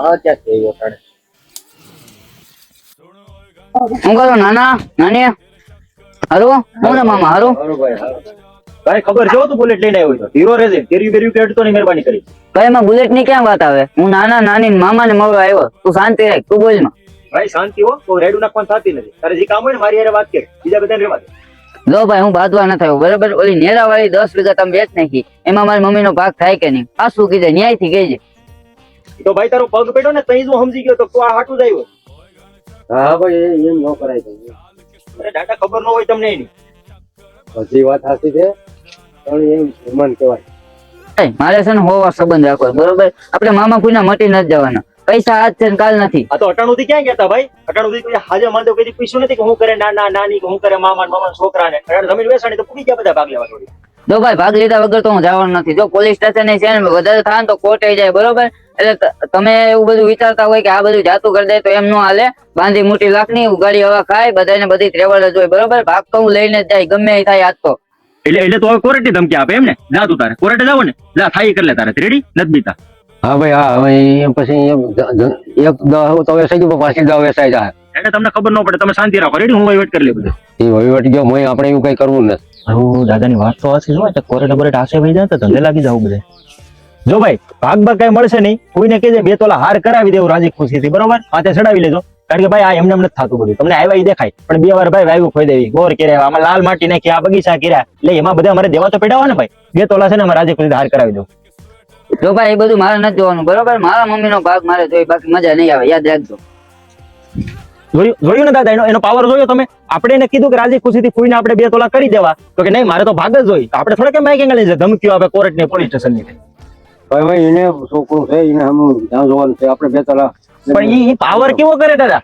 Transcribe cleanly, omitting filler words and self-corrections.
હા ક્યાં છે એવો તાણે હું કરો નાના નાની હારું હું ને મામા હારું ભાઈ ખબર છે તું બુલેટ લઈને આવ્યો તો હીરો રેજે કેરી બેરી કેડતો ની મહેરબાની કરી કઈ એમાં બુલેટ ની ક્યાં વાત આવે? હું નાના નાની મામા ને મળવા આવ્યો. તું શાંતિ રાખ, તું બોલ માં. ભાઈ શાંતિ હો તો રેડું નાખવાનું થતી નથી તારે જે કામ હોય ને મારી હારે વાત કર બીજા બધાને રહેવા દે જો ભાઈ હું બાંધવા ન થયો બરોબર. ઓલી નેરા વાળી 10 વીઘા તમે વેચ નાખી એમાં મારી મમ્મી નો ભાગ થાય કે નહીં આ શું કીધે ન્યાય થી કહેજે. તો ભાઈ તારો પગ પેડો ને તઈ હું સમજી ગયો તો તું આ હાટું જ આવ્યો. હા ભાઈ એમ ન કરાય તો અરે ડાટા ખબર ન હોય તમને એની બધી વાત સાચી છે પણ એમ મન કહેવાય મારે છે ને હોવા સંબંધ રાખવો બરોબર. આપણે મામા કોઈના મટી નથી જવાના. પૈસા આજ છે ને કાલ નથી. આ તો અટાણું થી ક્યાં ગયા ભાઈ? અટાણું થી હાજે માંડો કદી પૂછ્યું નથી કે હું કરે નાના નાની કે હું કરે મામા મામા છોકરા ને જમીન વેચાણી તો પૂરી ગયા બધા ભાગ લેવા થોડી. જો ભાઈ ભાગ લીધા વગર તો હું જવાનું નથી. જો પોલીસ સ્ટેશન છે ને વધારે થાય ને તો કોર્ટ આવી જાય બરોબર. એટલે તમે એવું બધું વિચારતા હોય કે આ બધું જાતું કરી દે તો એમ નો હાલે. બાંધી મોટી લાખની ઉગાડી હવા ખાય બધાને બધી ત્રેવડ જ હોય બરોબર. ભાગ તો હું લઈને જ જાય ગમે એ થાય આજ તો. એટલે તો હવે કોર્ટની ધમકી આપે એમ ને? જા તું તારે કોર્ટે જાવ ને જા થાય કરી લે તારે રેડી નથી બીતા. હા ભાઈ હા હવે પછી એક તો વેસાઈ ગયું પાછી દવા વેસાઈ જાય એટલે તમને ખબર ન પડે તમે શાંતિ રાખો રેડી હું વહીવટ કરી લે બધું. એ વહીવટ ગયો મોય આપણે એવું કઈ કરવું નથી. દાદાની વાત તો હશે જો કોર્ટે બોરેટ આશે ભાઈ જાય તો ધંધે લાગી જાવ બધે. જો ભાઈ ભાગ ભાગ કઈ મળશે નહીં કોઈને કહેજે 2 તોલા હાર કરાવી દેવું રાજી ખુશીથી બરોબર. હાથે ચડાવી લેજો કારણ કે ભાઈ આ એમને નથી થતું બધું. તમને આવ્યા દેખાય પણ 2 વાર ભાઈ વાયુ ખોઈ દેવી બોર કર્યા આમાં લાલ માટી નાખી આ બગીચા કર્યા એટલે એમાં બધા મારે દેવા તો પડ્યા હોય ને ભાઈ. 2 તોલા છે ને અમારે રાજી ખુશી હાર કરાવી દઉં. જો ભાઈ એ બધું મારે નથી જોવાનું બરોબર. મારા મમ્મી નો ભાગ મારે જોઈ બાકી મજા નહીં આવે યાદ રાખજો. જોયું ને દાદા એનો પાવર જોયો તમે? આપણે એને કીધું કે રાજી ખુશીથી કોઈને આપણે 2 તોલા કરી દેવા તો કે નહીં મારે તો ભાગ જ જોઈ. આપણે થોડા કે માઇક એંગલ ધમકીઓ આપે કોર્ટ ને પોલીસ સ્ટેશન ની. ભાઈ એને છોકરું છે એને આમ ધ્યાન જોવાનું છે આપણે 2 તોલા પણ એ પાવર કેવો કરે દાદા?